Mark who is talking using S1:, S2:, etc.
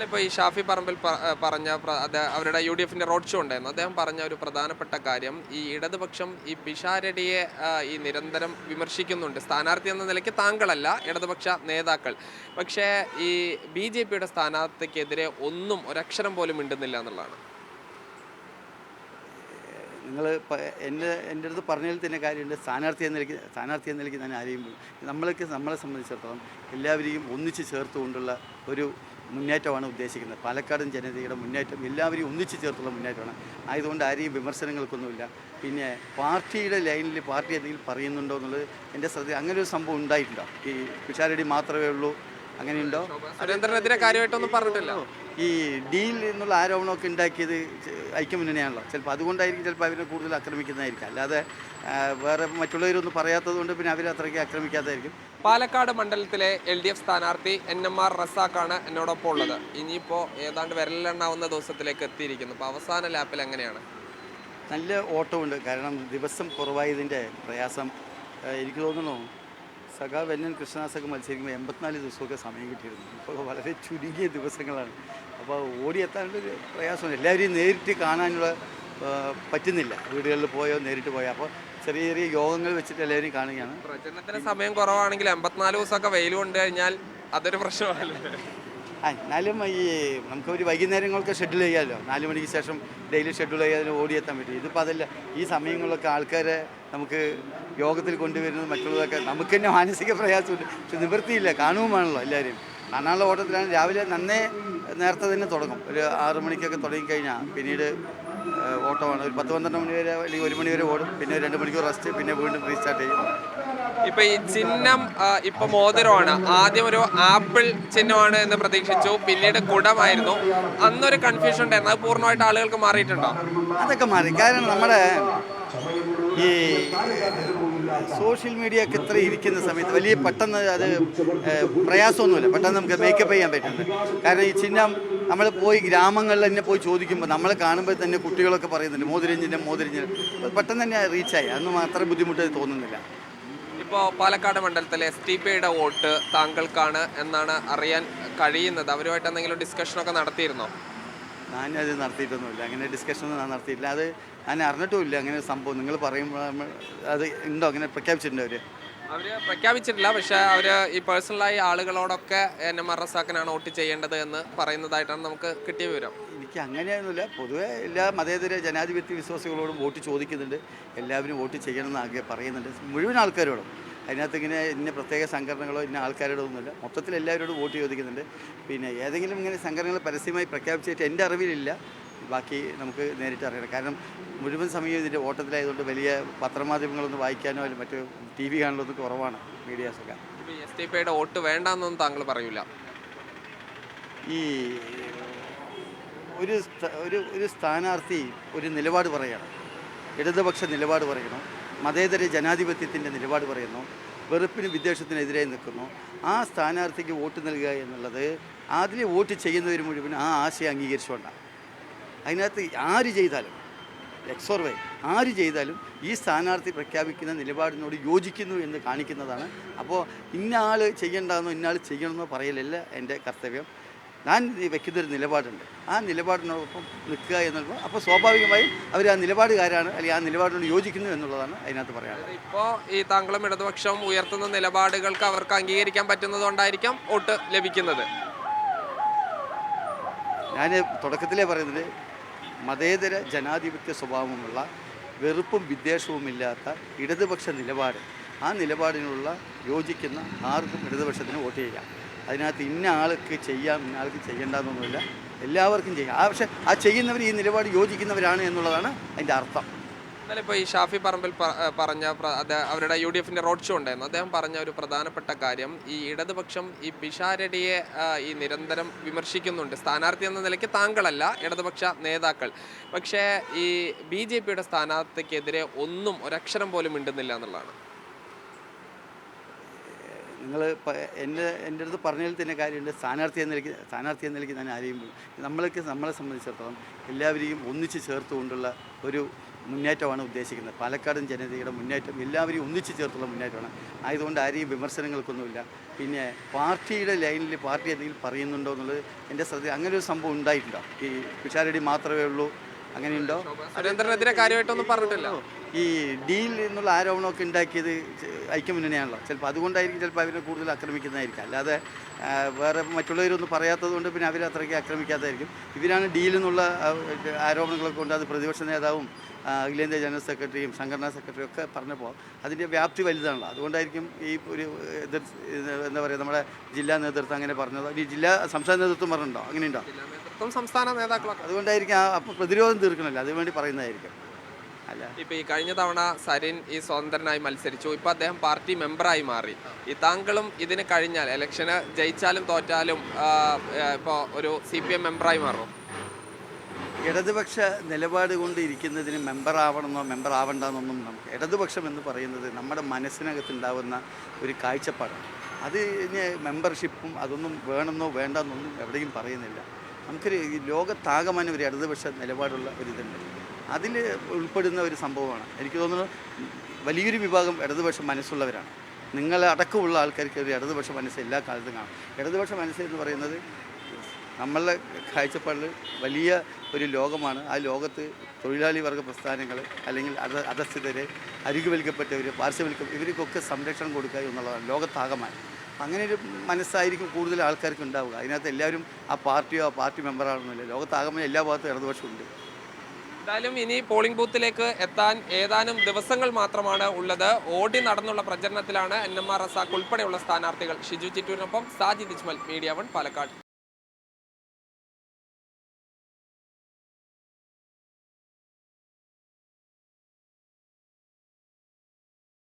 S1: ഇപ്പോൾ ഈ ഷാഫി പറമ്പിൽ പറഞ്ഞ അവരുടെ UDFന്റെ റോഡ് ഷോ ഉണ്ടായിരുന്നു. അദ്ദേഹം പറഞ്ഞ ഒരു പ്രധാനപ്പെട്ട കാര്യം ഈ ഇടതുപക്ഷം ഈ പിഷാരടിയെ ഈ നിരന്തരം വിമർശിക്കുന്നുണ്ട്. സ്ഥാനാർത്ഥി എന്ന നിലയ്ക്ക് താങ്കളല്ല, ഇടതുപക്ഷ നേതാക്കൾ. പക്ഷേ ഈ BJPയുടെ സ്ഥാനാർത്ഥിക്കെതിരെ ഒന്നും ഒരക്ഷരം പോലും മിണ്ടുന്നില്ല എന്നുള്ളതാണ്.
S2: നിങ്ങൾ എൻ്റെ അടുത്ത് പറഞ്ഞതിൽ തന്നെ കാര്യമുണ്ട്. സ്ഥാനാർത്ഥി എന്ന നിലയ്ക്ക് ഞാൻ ആരെയും നമ്മളെ സംബന്ധിച്ചിടത്തോളം എല്ലാവരെയും ഒന്നിച്ച് ചേർത്തുകൊണ്ടുള്ള ഒരു മുന്നേറ്റമാണ് ഉദ്ദേശിക്കുന്നത്. പാലക്കാടൻ ജനതയുടെ മുന്നേറ്റം എല്ലാവരെയും ഒന്നിച്ച് ചേർത്തുള്ള മുന്നേറ്റമാണ്. ആയതുകൊണ്ട് ആരെയും വിമർശനങ്ങൾക്കൊന്നുമില്ല. പിന്നെ പാർട്ടിയുടെ ലൈനിൽ പാർട്ടി എന്തെങ്കിലും പറയുന്നുണ്ടോ എന്നുള്ളത് എൻ്റെ ശ്രദ്ധ അങ്ങനെ ഒരു സംഭവം ഉണ്ടായിട്ടുണ്ടോ? ഈ പിഷാരടി മാത്രമേ ഉള്ളൂ അങ്ങനെയുണ്ടോ?
S1: സുരേന്ദ്രനെതിരെ കാര്യമായിട്ടൊന്നും പറഞ്ഞിട്ടില്ല.
S2: ഈ ഡീൽ എന്നുള്ള ആരോപണമൊക്കെ ഉണ്ടാക്കിയത് ഐക്യമുന്നണിയാണല്ലോ. ചിലപ്പോൾ അതുകൊണ്ടായിരിക്കും ചിലപ്പോൾ അവരെ കൂടുതൽ ആക്രമിക്കുന്നതായിരിക്കും. അല്ലാതെ വേറെ മറ്റുള്ളവരൊന്നും പറയാത്തത് കൊണ്ട് പിന്നെ അവരെ അത്രയ്ക്ക് ആക്രമിക്കാത്തതായിരിക്കും.
S1: പാലക്കാട് മണ്ഡലത്തിലെ LDF സ്ഥാനാർത്ഥി NMR റസാഖാണ് എന്നോടൊപ്പം ഉള്ളത്. ഇനിയിപ്പോൾ ഏതാണ്ട് വിരലിലെണ്ണാവുന്ന ദിവസത്തിലേക്ക് എത്തിയിരിക്കുന്നു. അപ്പോൾ അവസാന ലാപ്പിൽ എങ്ങനെയാണ്?
S2: നല്ല ഓട്ടമുണ്ട്. കാരണം ദിവസം കുറവായതിൻ്റെ പ്രയാസം എനിക്ക് തോന്നുന്നു. സഖാവ് NN കൃഷ്ണദാസൊക്കെ മത്സരിക്കുമ്പോൾ 84 ദിവസമൊക്കെ സമയം കിട്ടിയിരുന്നു. ഇപ്പോൾ വളരെ ചുരുങ്ങിയ ദിവസങ്ങളാണ്. അപ്പോൾ ഓടിയെത്താനുള്ളൊരു പ്രയാസമുണ്ട്. എല്ലാവരെയും നേരിട്ട് കാണാനുള്ള പറ്റുന്നില്ല. വീടുകളിൽ പോയോ നേരിട്ട് പോയോ. അപ്പോൾ ചെറിയ ചെറിയ യോഗങ്ങൾ വെച്ചിട്ട് എല്ലാവരെയും കാണുകയാണ്.
S1: പ്രചരണത്തിന് സമയം കുറവാണെങ്കിൽ 84 ദിവസമൊക്കെ വെയിൽ കൊണ്ട് കഴിഞ്ഞാൽ അതൊരു പ്രശ്നമല്ലേ?
S2: എന്നാലും ഈ നമുക്കൊരു വൈകുന്നേരങ്ങളൊക്കെ ഷെഡ്യൂൾ ചെയ്യാമല്ലോ. 4 മണിക്ക് ശേഷം ഡെയിലി ഷെഡ്യൂൾ ചെയ്യാൻ ഓടിയെത്താൻ പറ്റും. ഇതിപ്പോൾ അതല്ല. ഈ സമയങ്ങളിലൊക്കെ ആൾക്കാരെ നമുക്ക് യോഗത്തിൽ കൊണ്ടുവരുന്നത് മറ്റുള്ളതൊക്കെ നമുക്ക് തന്നെ മാനസിക പ്രയാസമുണ്ട്. പക്ഷെ നിവൃത്തിയില്ല, കാണുകയുമാണല്ലോ എല്ലാവരും. കാണാനുള്ള ഓട്ടത്തിലാണ്. രാവിലെ നേരത്തെ തന്നെ തുടങ്ങും. ഒരു 6 മണിക്കൊക്കെ തുടങ്ങിക്കഴിഞ്ഞാൽ പിന്നീട് ഓട്ടമാണ്. ഒരു 10-12 മണി വരെ അല്ലെങ്കിൽ 1 മണി വരെ ഓടും. പിന്നെ 2 മണിക്കൂർ റെസ്റ്റ്, പിന്നെ വീണ്ടും റീസ്റ്റാർട്ട് ചെയ്യും.
S1: ഇപ്പൊ ഈ ചിഹ്നം ഇപ്പൊ മോതിരമാണ്. ആദ്യം ഒരു ആപ്പിൾ ചിഹ്നമാണ് എന്ന് പ്രതീക്ഷിച്ചു, പിന്നീട് കുടമായിരുന്നു. അന്നൊരു കൺഫ്യൂഷൻ ഉണ്ടായിരുന്നു. അത് പൂർണ്ണമായിട്ട് ആളുകൾക്ക് മാറിയിട്ടുണ്ടോ?
S2: അതൊക്കെ മാറി. കാരണം നമ്മുടെ ഈ സോഷ്യൽ മീഡിയ ഒക്കെ ഇത്ര ഇരിക്കുന്ന സമയത്ത് വലിയ പെട്ടെന്ന് അത് പ്രയാസമൊന്നുമില്ല. പെട്ടെന്ന് നമുക്ക് മേക്കപ്പ് ചെയ്യാൻ പറ്റുന്നുണ്ട്. കാരണം ഈ ചിഹ്നം നമ്മൾ പോയി ഗ്രാമങ്ങളിൽ തന്നെ പോയി ചോദിക്കുമ്പോൾ നമ്മൾ കാണുമ്പോൾ തന്നെ കുട്ടികളൊക്കെ പറയുന്നുണ്ട് മോതിരം ചിഹ്നം. പെട്ടെന്ന് തന്നെ റീച്ചായി. അതൊന്നും അത്ര ബുദ്ധിമുട്ട് തോന്നുന്നില്ല.
S1: ഇപ്പോൾ പാലക്കാട് മണ്ഡലത്തിലെ STPയുടെ വോട്ട് താങ്കൾക്കാണ് എന്നാണ് അറിയാൻ കഴിയുന്നത്. അവരുമായിട്ട് എന്തെങ്കിലും ഡിസ്കഷനൊക്കെ നടത്തിയിരുന്നോ?
S2: ഞാനത് നടത്തിയിട്ടൊന്നുമില്ല. അങ്ങനെ ഡിസ്കഷനൊന്നും ഞാൻ നടത്തിയിട്ടില്ല. അത് ഞാൻ അറിഞ്ഞിട്ടുമില്ല അങ്ങനെ സംഭവം. നിങ്ങൾ പറയുമ്പോൾ അത് ഉണ്ടോ? അങ്ങനെ പ്രഖ്യാപിച്ചിട്ടുണ്ടോ
S1: അവർ പ്രഖ്യാപിച്ചിട്ടില്ല. പക്ഷേ അവർ ഈ പേഴ്സണലായി ആളുകളോടൊക്കെ NMR റസാഖിനാണ് വോട്ട് ചെയ്യേണ്ടത് എന്ന് പറയുന്നതായിട്ടാണ് നമുക്ക് കിട്ടിയ വിവരം.
S2: എനിക്ക് അങ്ങനെയൊന്നുമില്ല. പൊതുവേ എല്ലാ മതേതര ജനാധിപത്യ വിശ്വാസികളോടും വോട്ട് ചോദിക്കുന്നുണ്ട്. എല്ലാവരും വോട്ട് ചെയ്യണമെന്ന് പറയുന്നുണ്ട്. മുഴുവൻ ആൾക്കാരോടും. അതിനകത്ത് ഇന്ന പ്രത്യേക സംഘടനകളോ ഇന്ന ആൾക്കാരോടോ ഒന്നുമില്ല. മൊത്തത്തിൽ എല്ലാവരോടും വോട്ട് ചോദിക്കുന്നുണ്ട്. പിന്നെ ഏതെങ്കിലും ഇങ്ങനെ സംഘടനകൾ പരസ്യമായി പ്രഖ്യാപിച്ചിട്ട് എൻ്റെ അറിവിലില്ല. ബാക്കി നമുക്ക് നേരിട്ട് അറിയണം. കാരണം മുഴുവൻ സമയം ഇതിൻ്റെ ഓട്ടത്തിലായതുകൊണ്ട് വലിയ പത്രമാധ്യമങ്ങളൊന്നും വായിക്കാനോ അല്ലെങ്കിൽ മറ്റു TV കാണലോ ഒന്നും കുറവാണ് മീഡിയാസൊക്കെ.
S1: STPയുടെ വോട്ട് വേണ്ടെന്നൊന്നും താങ്കൾ പറയൂല?
S2: ഈ ഒരു സ്ഥാനാർത്ഥി ഒരു നിലപാട് പറയണം. ഇടതുപക്ഷ നിലപാട് പറയണം. മതേതര ജനാധിപത്യത്തിൻ്റെ നിലപാട് പറയുന്നു. വെറുപ്പിനും വിദ്വേഷത്തിനെതിരെ നിൽക്കുന്നു. ആ സ്ഥാനാർത്ഥിക്ക് വോട്ട് നൽകുക എന്നുള്ളത് അതിൽ വോട്ട് ചെയ്യുന്നവർ മുഴുവൻ ആ ആശയം അംഗീകരിച്ചുകൊണ്ടാണ്. അതിനകത്ത് ആര് ചെയ്താലും എക്സോർവൈ ആര് ചെയ്താലും ഈ സ്ഥാനാർത്ഥി പ്രഖ്യാപിക്കുന്ന നിലപാടിനോട് യോജിക്കുന്നു എന്ന് കാണിക്കുന്നതാണ്. അപ്പോൾ ഇന്ന ആൾ ചെയ്യേണ്ടെന്നോ ഇന്ന ആൾ ചെയ്യണമെന്നോ പറയലല്ല എൻ്റെ കർത്തവ്യം. ഞാൻ വയ്ക്കുന്നൊരു നിലപാടുണ്ട്. ആ നിലപാടിനോടൊപ്പം നിൽക്കുക എന്നുള്ളത്. അപ്പോൾ സ്വാഭാവികമായും അവർ ആ നിലപാടുകാരാണ്, അല്ലെങ്കിൽ ആ നിലപാടിനോട് യോജിക്കുന്നു എന്നുള്ളതാണ് അതിനകത്ത് പറയാനുള്ളത്.
S1: ഇപ്പോൾ ഈ താങ്കളും ഇടതുപക്ഷവും ഉയർത്തുന്ന നിലപാടുകൾക്ക് അവർക്ക് അംഗീകരിക്കാൻ പറ്റുന്നതുകൊണ്ടായിരിക്കാം വോട്ട് ലഭിക്കുന്നത്.
S2: ഞാൻ തുടക്കത്തിലേ പറയുന്നത് മതേതര ജനാധിപത്യ സ്വഭാവമുള്ള വെറുപ്പും വിദ്വേഷവുമില്ലാത്ത ഇടതുപക്ഷ നിലപാട്, ആ നിലപാടിനുള്ള യോജിക്കുന്ന ആർക്കും ഇടതുപക്ഷത്തിന് വോട്ട് ചെയ്യാം. അതിനകത്ത് ഇന്ന ആൾക്ക് ചെയ്യാം ഇന്ന ആൾക്ക് ചെയ്യേണ്ടെന്നൊന്നുമില്ല. എല്ലാവർക്കും ചെയ്യാം. പക്ഷേ ആ ചെയ്യുന്നവർ ഈ നിലപാട് യോജിക്കുന്നവരാണ് എന്നുള്ളതാണ് അതിൻ്റെ അർത്ഥം.
S1: എന്നാലും ഇപ്പോൾ ഈ ഷാഫി പറമ്പിൽ പറഞ്ഞ അവരുടെ UDFന്റെ റോഡ് ഷോ ഉണ്ടായിരുന്നു. അദ്ദേഹം പറഞ്ഞ ഒരു പ്രധാനപ്പെട്ട കാര്യം ഈ ഇടതുപക്ഷം ഈ പിഷാരടിയെ ഈ നിരന്തരം വിമർശിക്കുന്നുണ്ട്. സ്ഥാനാർത്ഥി എന്ന നിലയ്ക്ക് താങ്കളല്ല, ഇടതുപക്ഷ നേതാക്കൾ. പക്ഷേ ഈ BJPയുടെ സ്ഥാനാർത്ഥിക്കെതിരെ ഒന്നും ഒരക്ഷരം പോലും മിണ്ടുന്നില്ല എന്നുള്ളതാണ്.
S2: നിങ്ങൾ എൻ്റെ അടുത്ത് പറഞ്ഞതിൽ തന്നെ കാര്യമുണ്ട്. സ്ഥാനാർത്ഥി എന്ന നിലയ്ക്ക് ഞാൻ ആരെയും നമ്മളെ സംബന്ധിച്ചിടത്തോളം എല്ലാവരെയും ഒന്നിച്ച് ചേർത്തുകൊണ്ടുള്ള ഒരു മുന്നേറ്റമാണ് ഉദ്ദേശിക്കുന്നത്. പാലക്കാടൻ ജനതയുടെ മുന്നേറ്റം എല്ലാവരെയും ഒന്നിച്ചു ചേർത്തുള്ള മുന്നേറ്റമാണ്. ആയതുകൊണ്ട് ആരെയും വിമർശനങ്ങൾക്കൊന്നുമില്ല. പിന്നെ പാർട്ടിയുടെ ലൈനിൽ പാർട്ടി എന്തെങ്കിലും പറയുന്നുണ്ടോ എന്നുള്ളത് എൻ്റെ ശ്രദ്ധ. അങ്ങനെ ഒരു സംഭവം ഉണ്ടായിട്ടുണ്ടോ? ഈ പിഷാരടി മാത്രമേ ഉള്ളൂ, അങ്ങനെയുണ്ടോ?
S1: സുരേന്ദ്രനെതിരെ കാര്യമായിട്ടൊന്നും പറഞ്ഞിട്ടില്ല.
S2: ഈ ഡീൽ എന്നുള്ള ആരോപണമൊക്കെ ഉണ്ടാക്കിയത് ഐക്യമുന്നണിയാണല്ലോ. ചിലപ്പോൾ അതുകൊണ്ടായിരിക്കും ചിലപ്പോൾ അവരെ കൂടുതൽ ആക്രമിക്കുന്നതായിരിക്കും. അല്ലാതെ വേറെ മറ്റുള്ളവരൊന്നും പറയാത്തത് കൊണ്ട് പിന്നെ അവരെ അത്രയ്ക്ക് ആക്രമിക്കാത്തതായിരിക്കും. ഇവരാണ് ഡീൽ എന്നുള്ള ആരോപണങ്ങളൊക്കെ കൊണ്ട് അത് പ്രതിപക്ഷ നേതാവും അഖിലേന്ത്യാ ജനറൽ സെക്രട്ടറിയും സംഘടനാ സെക്രട്ടറിയും ഒക്കെ പറഞ്ഞപ്പോൾ അതിൻ്റെ വ്യാപ്തി വലുതാണല്ലോ. അതുകൊണ്ടായിരിക്കും ഈ ഒരു എന്താ പറയുക, നമ്മുടെ ജില്ലാ നേതൃത്വം അങ്ങനെ പറഞ്ഞത്. ഈ സംസ്ഥാന നേതൃത്വം പറഞ്ഞിട്ടുണ്ടോ? അങ്ങനെയുണ്ടോ?
S1: സംസ്ഥാന നേതാക്കളൊക്കെ
S2: അതുകൊണ്ടായിരിക്കും അപ്പോൾ പ്രതിരോധം തീർക്കണമല്ലോ, അതുവേണ്ടി പറയുന്നതായിരിക്കും. അല്ല,
S1: ഇപ്പൊ ഈ കഴിഞ്ഞ തവണ സരിൻ ഈ സ്വതന്ത്രനായി മത്സരിച്ചു. ഇപ്പൊ അദ്ദേഹം പാർട്ടി മെമ്പറായി മാറി. ഈ താങ്കളും ഇതിന് കഴിഞ്ഞാൽ ഇലക്ഷന് ജയിച്ചാലും തോറ്റാലും ഇപ്പോൾ ഒരു CPM മെമ്പറായി മാറും.
S2: ഇടതുപക്ഷ നിലപാട് കൊണ്ട് ഇരിക്കുന്നതിന് മെമ്പറാവണമെന്നോ മെമ്പർ ആവണ്ടെന്നൊന്നും നമുക്ക്, ഇടതുപക്ഷം എന്ന് പറയുന്നത് നമ്മുടെ മനസ്സിനകത്തുണ്ടാവുന്ന ഒരു കാഴ്ചപ്പാടാണ്. അത് ഇനി മെമ്പർഷിപ്പും അതൊന്നും വേണമെന്നോ വേണ്ടെന്നൊന്നും എവിടെയും പറയുന്നില്ല. നമുക്കൊരു ലോകത്താകമാനം ഒരു ഇടതുപക്ഷ നിലപാടുള്ള ഒരിതുണ്ട്. അതിൽ ഉൾപ്പെടുന്ന ഒരു സംഭവമാണ്. എനിക്ക് തോന്നുന്നു വലിയൊരു വിഭാഗം ഇടതുപക്ഷ മനസ്സുള്ളവരാണ്. നിങ്ങളടക്കമുള്ള ആൾക്കാർക്ക് ഒരു ഇടതുപക്ഷ മനസ്സ് എല്ലാ കാലത്തും കാണും. ഇടതുപക്ഷ മനസ്സ് എന്ന് പറയുന്നത് നമ്മളുടെ കാഴ്ചപ്പാടിൽ വലിയ ഒരു ലോകമാണ്. ആ ലോകത്ത് തൊഴിലാളി വർഗ പ്രസ്ഥാനങ്ങൾ അല്ലെങ്കിൽ അധസ്ഥിതർ, അരികുവൽക്കപ്പെട്ടവർ, ഇവർക്കൊക്കെ സംരക്ഷണം കൊടുക്കുക എന്നുള്ളതാണ് ലോകത്താകമാനം. അങ്ങനെ ഒരു മനസ്സായിരിക്കും കൂടുതൽ ആൾക്കാർക്ക് ഉണ്ടാവുക. അതിനകത്ത് എല്ലാവരും ആ പാർട്ടിയോ ആ പാർട്ടി മെമ്പറാണെന്നില്ല. ലോകത്താകമാനം എല്ലാ ഭാഗത്തും ഇടതുപക്ഷമുണ്ട്.
S1: എന്തായാലും ഇനി പോളിംഗ് ബൂത്തിലേക്ക് എത്താൻ ഏതാനും ദിവസങ്ങൾ മാത്രമാണ് ഉള്ളത്. ഓടി നടന്നുള്ള പ്രചരണത്തിലാണ് NMR റസാഖ് ഉൾപ്പെടെയുള്ള സ്ഥാനാർത്ഥികൾ. ഷിജു ചിറ്റൂരിനൊപ്പം സാജിദ് ഇജ്മൽ, മീഡിയ 1 പാലക്കാട്.